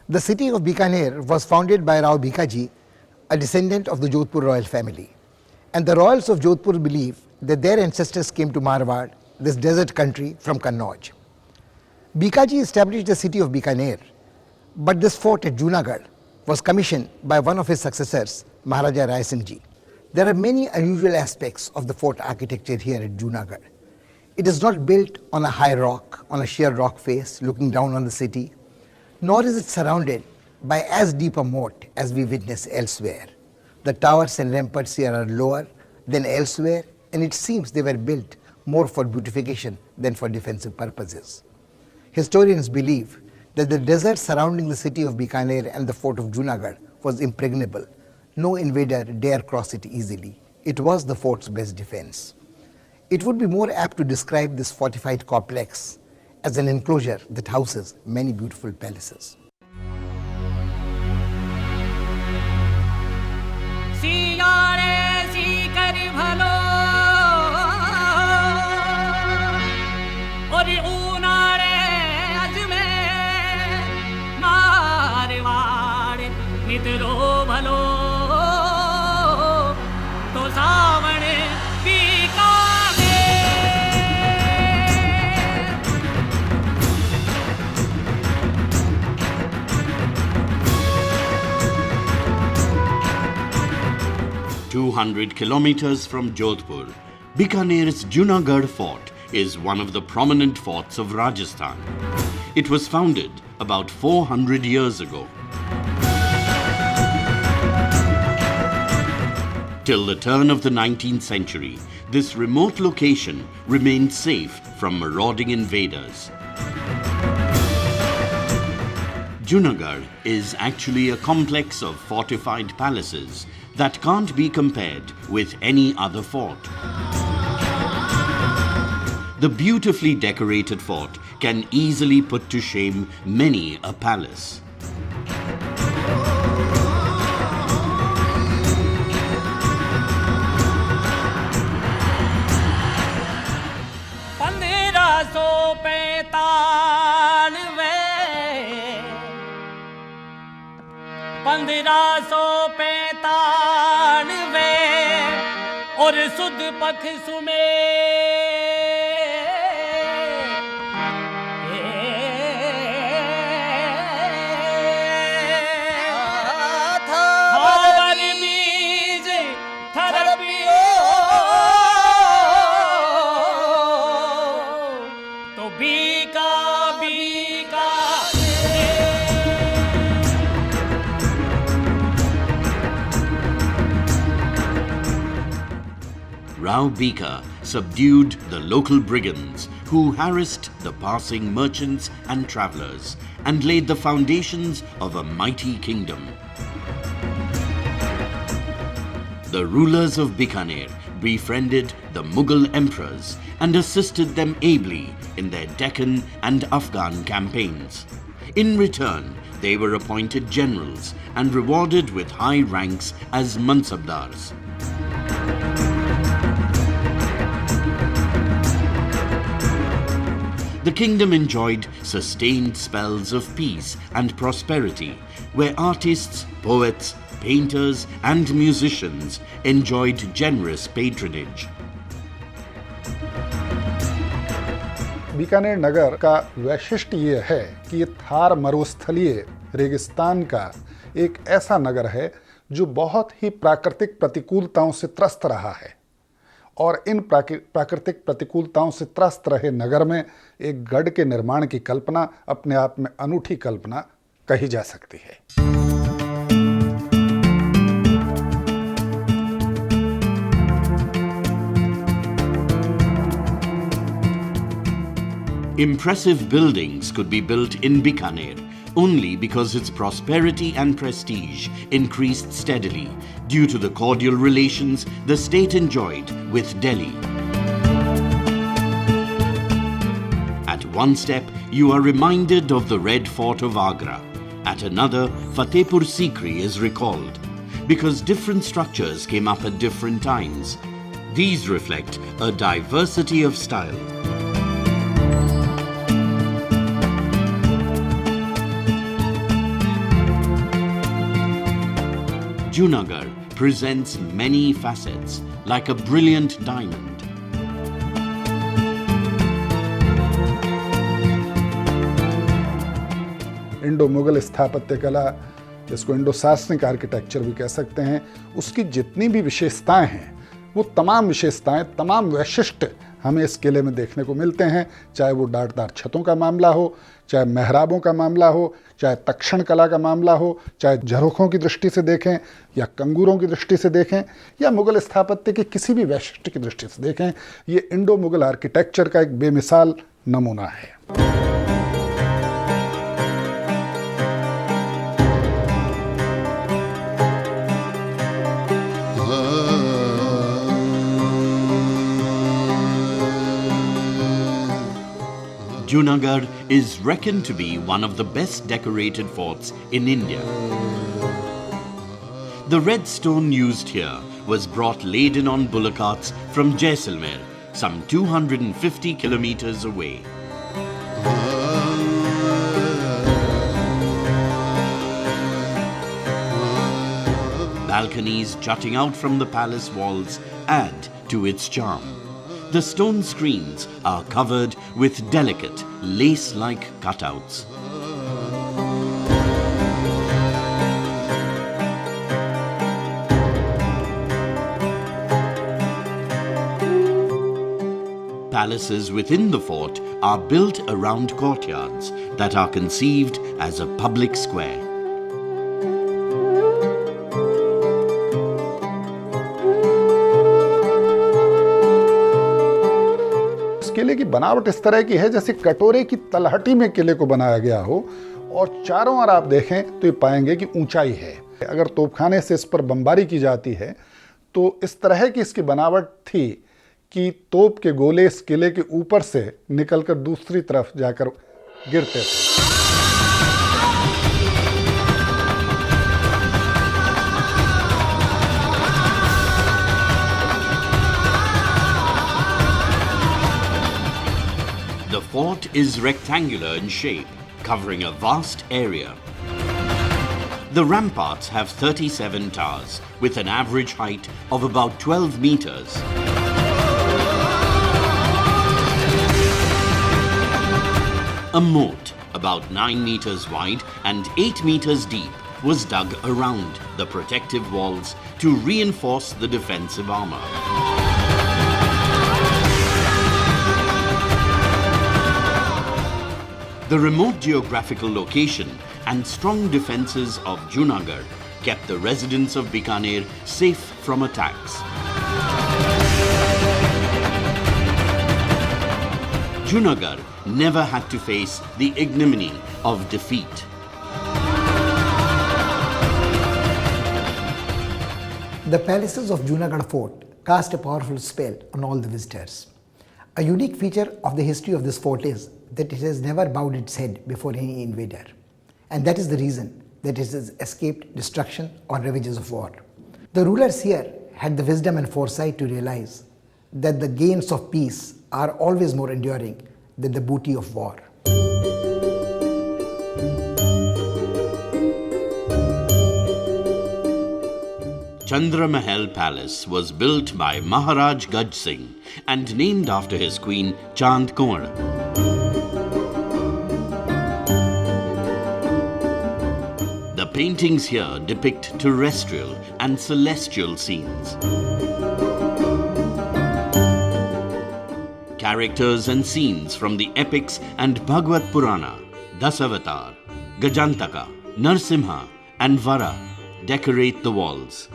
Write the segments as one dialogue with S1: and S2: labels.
S1: The city of Bikaner was founded by Rao Bikaji, a descendant of the Jodhpur royal family. And the royals of Jodhpur believe that their ancestors came to Marwar, this desert country, from Kannauj. Bikaji established the city of Bikaner, but this fort at Junagadh was commissioned by one of his successors, Maharaja Rai Singh Ji. There are many unusual aspects of the fort architecture here at Junagadh. It is not built on a high rock, on a sheer rock face looking down on the city, nor is it surrounded by as deep a moat as we witness elsewhere. The towers and ramparts here are lower than elsewhere, and it seems they were built more for beautification than for defensive purposes. Historians believe that the desert surrounding the city of Bikaner and the fort of Junagadh was impregnable. No invader dare cross it easily. It was the fort's best defense. It would be more apt to describe this fortified complex as an enclosure that houses many beautiful palaces.
S2: भलो 200 kilometers from Jodhpur, Bikaner's Junagadh Fort is one of the prominent forts of Rajasthan. It was founded about 400 years ago. Till the turn of the 19th century, this remote location remained safe from marauding invaders. Junagadh is actually a complex of fortified palaces that can't be compared with any other fort. The beautifully decorated fort can easily put to shame many a palace. और सुध पख सुमे थावर बीज थरपियो तो Bika Bika Rao Bika subdued the local brigands who harassed the passing merchants and travelers and laid the foundations of a mighty kingdom. The rulers of Bikaner befriended the Mughal emperors and assisted them ably in their Deccan and Afghan campaigns. In return, they were appointed generals and rewarded with high ranks as mansabdars. The kingdom enjoyed sustained spells of peace and prosperity, where artists, poets, painters, and musicians enjoyed generous patronage.
S3: Bikaner नगर का वैशिष्ट्य ये है कि ये थार मरुस्थलीय रेगिस्तान का एक ऐसा नगर है जो बहुत ही प्राकृतिक प्रतिकूलताओं से त्रस्त रहा है और इन प्राकृतिक प्रतिकूलताओं से त्रस्त रहे नगर में एक गढ़ के निर्माण की कल्पना अपने आप में अनूठी कल्पना कही जा सकती है.
S2: Impressive buildings could be built in Bikaner only because its prosperity and prestige increased steadily due to the cordial relations the state enjoyed with Delhi. At one step, you are reminded of the Red Fort of Agra. At another, Fatehpur Sikri is recalled because different structures came up at different times. These reflect a diversity of style. Junagadh presents many facets like a brilliant diamond.
S3: Indo Mughal स्थापत्य कला, जिसको Indo सासनिक architecture भी कह सकते हैं, उसकी जितनी भी विशेषताएं हैं वो तमाम विशेषताएं, तमाम वैशिष्ट्य हमें इस किले में देखने को मिलते हैं। चाहे वो डाटदार छतों का मामला हो, चाहे मेहराबों का मामला हो, चाहे तक्षण कला का मामला हो, चाहे झरोखों की दृष्टि से देखें या कंगूरों की दृष्टि से देखें या मुगल स्थापत्य के किसी भी वैशिष्ट्य की दृष्टि से देखें, ये इंडो मुगल आर्किटेक्चर का एक बेमिसाल नमूना है।
S2: Junagadh is reckoned to be one of the best decorated forts in India. The red stone used here was brought laden on bullock carts from Jaisalmer, some 250 kilometers away. Balconies jutting out from the palace walls add to its charm. The stone screens are covered with delicate, lace-like cutouts. Palaces within the fort are built around courtyards that are conceived as a public square.
S3: किले की बनावट इस तरह की है जैसे कटोरे की तलहटी में किले को बनाया गया हो, और चारों ओर आप देखें तो ये पाएंगे कि ऊंचाई है। अगर तोपखाने से इस पर बमबारी की जाती है तो इस तरह की इसकी बनावट थी कि तोप के गोले इस किले के ऊपर से निकलकर दूसरी तरफ जाकर गिरते थे।
S2: The fort is rectangular in shape, covering a vast area. The ramparts have 37 towers, with an average height of about 12 meters. A moat, about 9 meters wide and 8 meters deep, was dug around the protective walls to reinforce the defensive armor. The remote geographical location and strong defences of Junagadh kept the residents of Bikaner safe from attacks. Junagadh never had to face the ignominy of defeat.
S1: The palaces of Junagadh Fort cast a powerful spell on all the visitors. A unique feature of the history of this fort is that it has never bowed its head before any invader. And that is the reason that it has escaped destruction or ravages of war. The rulers here had the wisdom and foresight to realize that the gains of peace are always more enduring than the booty of war.
S2: Chandra Mahal Palace was built by Maharaj Gaj Singh and named after his queen Chand Kaur. The paintings here depict terrestrial and celestial scenes. Characters and scenes from the epics and Bhagavad Purana, Dasavatar, Gajantaka, Narsimha and Vara decorate the walls.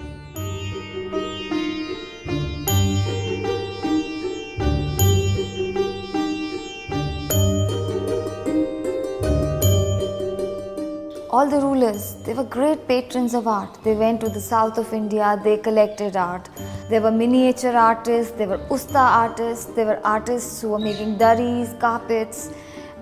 S4: All the rulers, they were great patrons of art. They went to the south of India, they collected art. There were miniature artists, there were usta artists, there were artists who were making durries, carpets.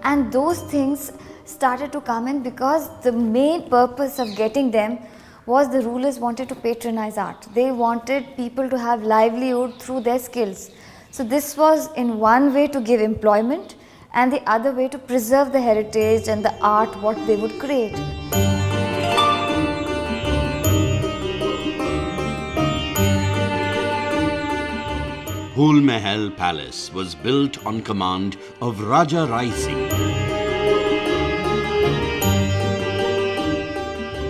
S4: And those things started to come in because the main purpose of getting them was the rulers wanted to patronize art. They wanted people to have livelihood through their skills. So this was in one way to give employment, and the other way to preserve the heritage and the art what they would create.
S2: Phul Mahal Palace was built on command of Raja Rai Singh.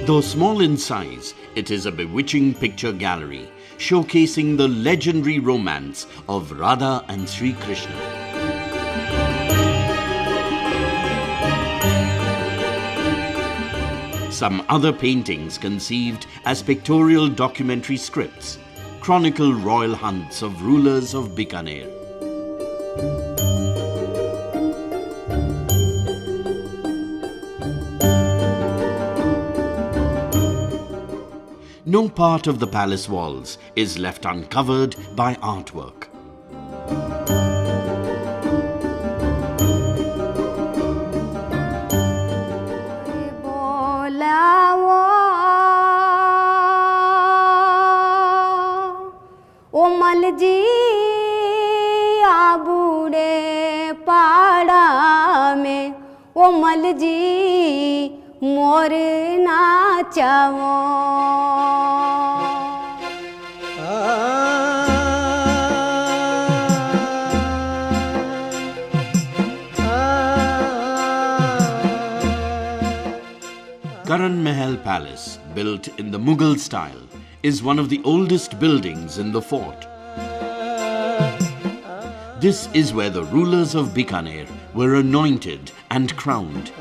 S2: Though small in size, it is a bewitching picture gallery showcasing the legendary romance of Radha and Sri Krishna. Some other paintings conceived as pictorial documentary scripts chronicle royal hunts of rulers of Bikaner. No part of the palace walls is left uncovered by artwork.
S5: जी आबूड़े पाड़ा में ओ मल जी मोर नाचावो
S2: Karan Mahal Palace, built in the Mughal style, is one of the oldest buildings in the fort. This is where the rulers of Bikaner were anointed and crowned.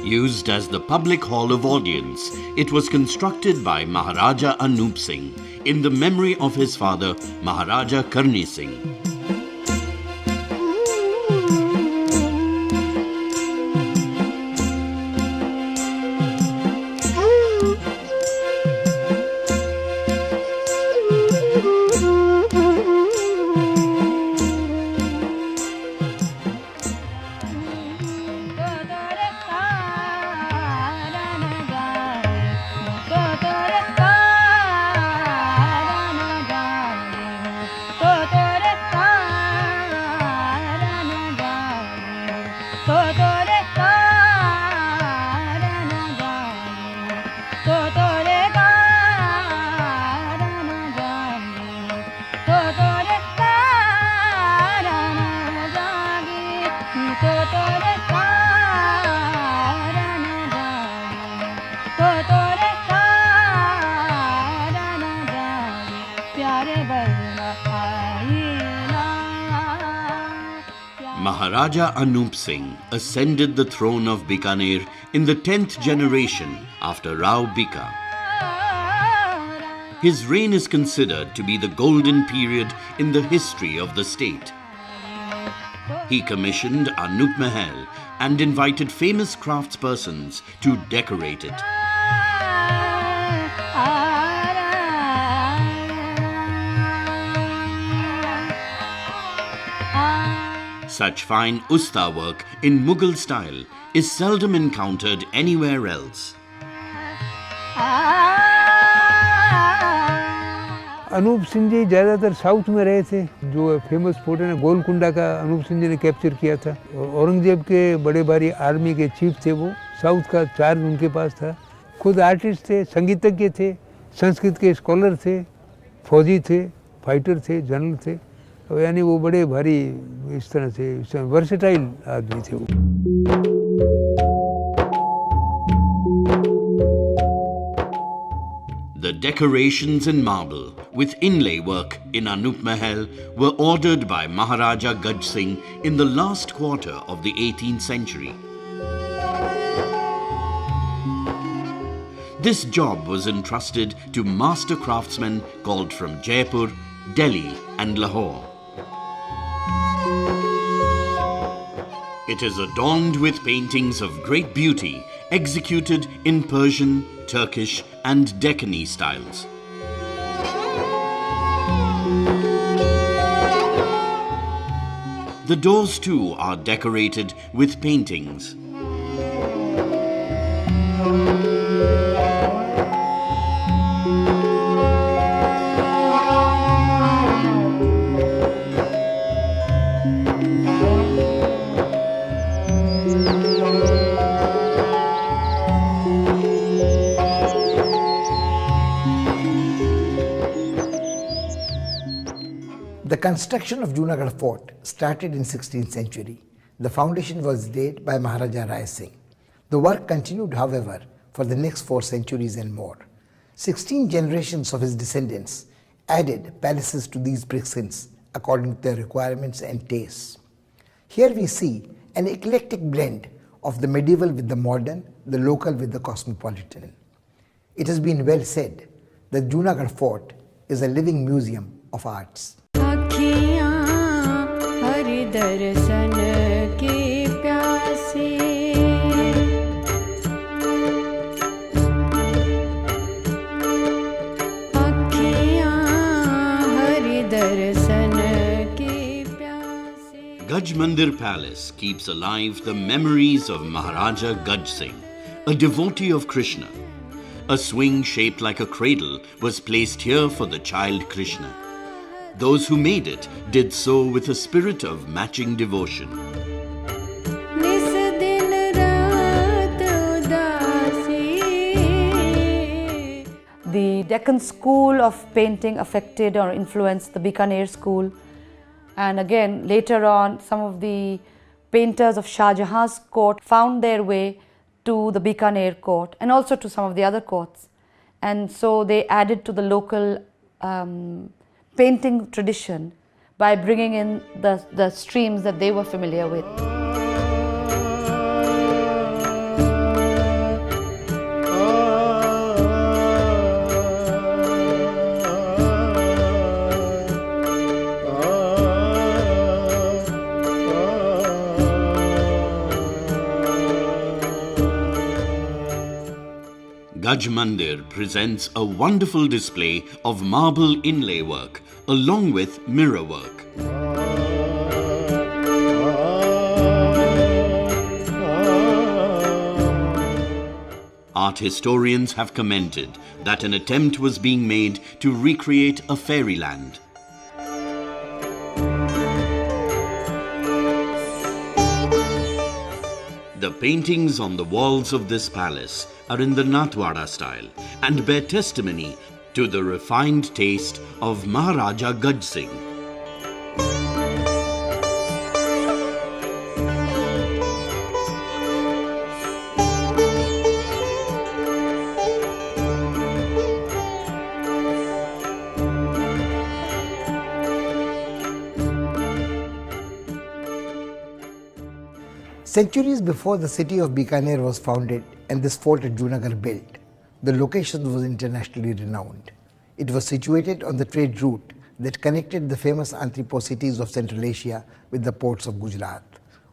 S2: Used as the public hall of audience, it was constructed by Maharaja Anup Singh in the memory of his father Maharaja Karni Singh. Maharaja Anup Singh ascended the throne of Bikaner in the 10th generation after Rao Bika. His reign is considered to be the golden period in the history of the state. He commissioned Anup Mahal and invited famous craftspersons to decorate it. Such fine usta work in Mughal style is seldom encountered anywhere else.
S6: Anoop Singh ji ज़्यादातर south में रहे थे। जो famous photo है गोलकुंडा का अनूप सिंह जी ने capture किया था। औरंगजेब के बड़े भारी आर्मी के चीफ थे वो। साउथ का चार्ज उनके पास था। खुद आर्टिस्ट थे, संगीतज्ञ थे, संस्कृत के स्कॉलर थे, फौजी थे, फाइटर थे, जनरल थे। यानी वो बड़े भारी इस तरह से वर्सेटाइल आदमी थे वो।
S2: The decorations in marble with inlay work in Anup Mahal were ordered by Maharaja Gaj Singh in the last quarter of the 18th century. This job was entrusted to master craftsmen called from Jaipur, Delhi and Lahore. It is adorned with paintings of great beauty executed in Persian, Turkish and Deccani styles. The doors too are decorated with paintings.
S1: construction of Junagadh Fort started in 16th century. The foundation was laid by Maharaja Rai Singh. The work continued, however, for the next 4 centuries and more. 16 generations of his descendants added palaces to these precincts according to their requirements and tastes. Here we see an eclectic blend of the medieval with the modern, the local with the cosmopolitan. It has been well said that Junagadh Fort is a living museum of arts.
S5: अखियाँ हरि दर्शन की प्यासी, अखियाँ हरि दर्शन की प्यासी.
S2: Gaj Mandir Palace keeps alive the memories of Maharaja Gaj Singh, a devotee of Krishna. A swing shaped like a cradle was placed here for the child Krishna. Those who made it did so with a spirit of matching devotion.
S5: निस दिन रात उदासी.
S7: The Deccan school of painting affected or influenced the Bikaner school, and again later on some of the painters of Shah Jahan's court found their way to the Bikaner court and also to some of the other courts, and so they added to the local painting tradition by bringing in the streams that they were familiar with.
S2: Gaj Mandir presents a wonderful display of marble inlay work along with mirror work. Art historians have commented that an attempt was being made to recreate a fairyland. The paintings on the walls of this palace are in the Nathwada style and bear testimony to the refined taste of Maharaja Gaj Singh.
S1: Centuries before the city of Bikaner was founded and this fort at Junagadh built, the location was internationally renowned. It was situated on the trade route that connected the famous anthropo-cities of Central Asia with the ports of Gujarat.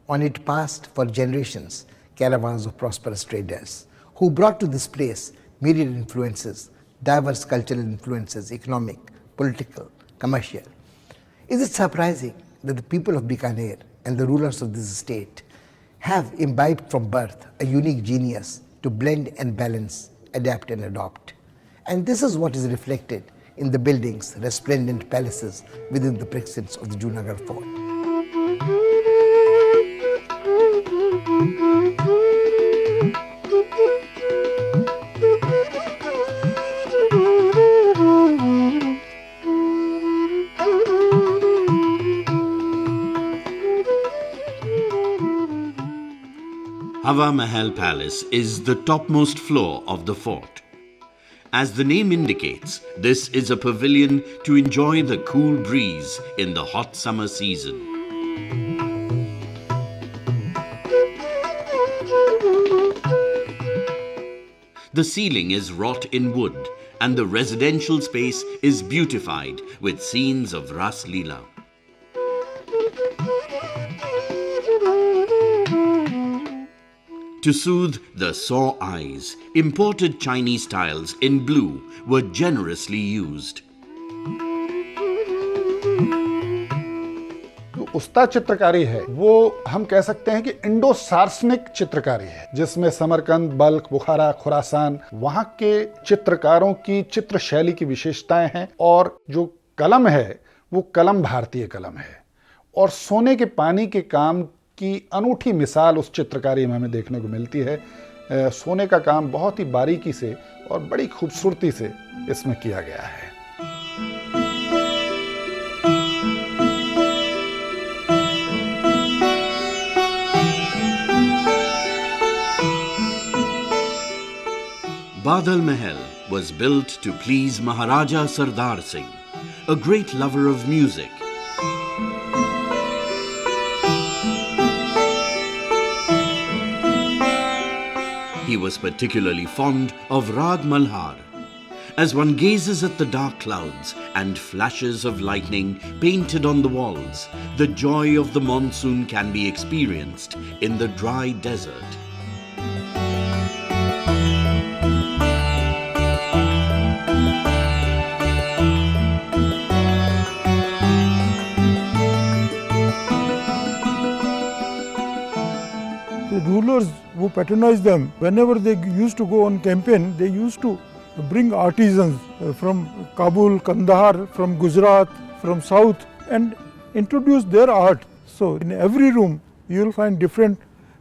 S1: On it passed for generations caravans of prosperous traders who brought to this place myriad influences, diverse cultural influences, economic, political, commercial. Is it surprising that the people of Bikaner and the rulers of this state have imbibed from birth a unique genius to blend and balance, adapt and adopt? And this is what is reflected in the buildings, resplendent palaces within the precincts of the Junagadh Fort.
S2: Hawa Mahal Palace is the topmost floor of the fort. As the name indicates, this is a pavilion to enjoy the cool breeze in the hot summer season. The ceiling is wrought in wood and the residential space is beautified with scenes of Ras Leela. To soothe the sore eyes, imported Chinese tiles in blue were generously used.
S3: जो उस्ता चित्रकारी है वो हम कह सकते हैं कि Indo सार्सनिक चित्रकारी है, जिसमें समरकंद, बल्ख, बुखारा, खुरासान वहां के चित्रकारों की चित्र शैली की विशेषताएं हैं। और जो कलम है वो कलम भारतीय कलम है और सोने के पानी के काम की अनूठी मिसाल उस चित्रकारी में हमें देखने को मिलती है। सोने का काम बहुत ही बारीकी से और बड़ी खूबसूरती से इसमें किया गया है।
S2: Badal Mahal was built to please Maharaja Sardar Singh, a great lover of music. He was particularly fond of Rag Malhar. As one gazes at the dark clouds and flashes of lightning painted on the walls, the joy of the monsoon can be experienced in the dry desert.
S8: The rulers who patronized them, whenever they used to go on campaign, they used to bring artisans from Kabul, Kandahar, from Gujarat, from South, and introduce their art. So in every room you will find different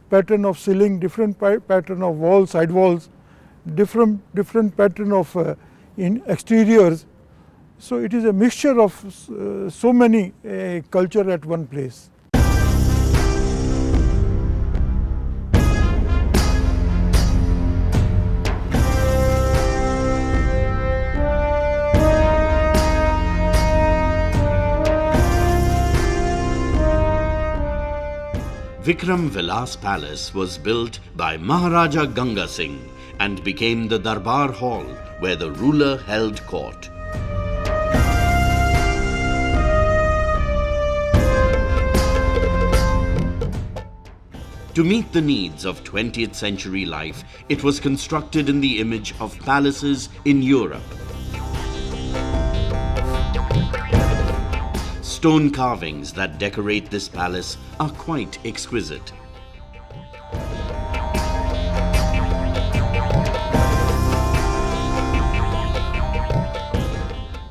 S8: pattern of ceiling, different pattern of walls, side walls, different pattern of in exteriors. So it is a mixture of so many culture at one place.
S2: Vikram Vilas Palace was built by Maharaja Ganga Singh and became the Darbar Hall where the ruler held court. To meet the needs of 20th century life, it was constructed in the image of palaces in Europe. Stone carvings that decorate this palace are quite exquisite.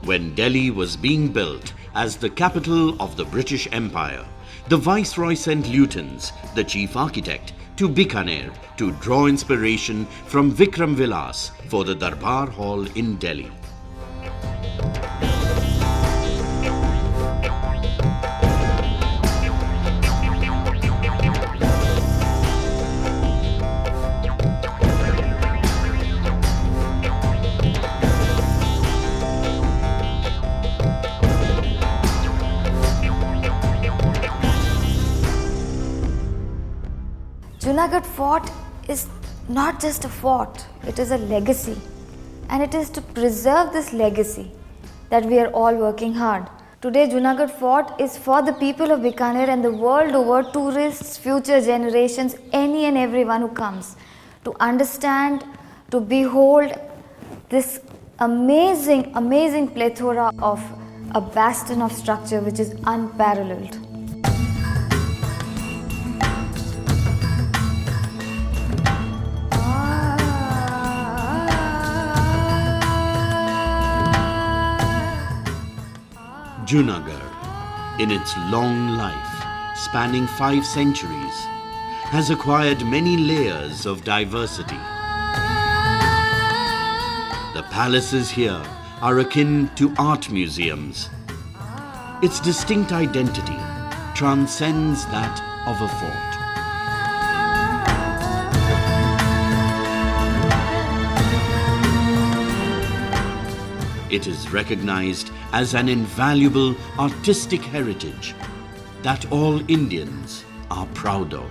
S2: When Delhi was being built as the capital of the British Empire, the Viceroy sent Lutens, the chief architect, to Bikaner to draw inspiration from Vikram Vilas for the Darbar Hall in Delhi.
S4: Junagadh Fort is not just a fort, it is a legacy. And it is to preserve this legacy that we are all working hard. Today, Junagadh Fort is for the people of Bikaner and the world over, tourists, future generations, any and everyone who comes to understand, to behold this amazing plethora of a bastion of structure which is unparalleled.
S2: Junagadh, in its long life, spanning 5 centuries, has acquired many layers of diversity. The palaces here are akin to art museums. Its distinct identity transcends that of a fort. It is recognized as an invaluable artistic heritage that all Indians are proud of.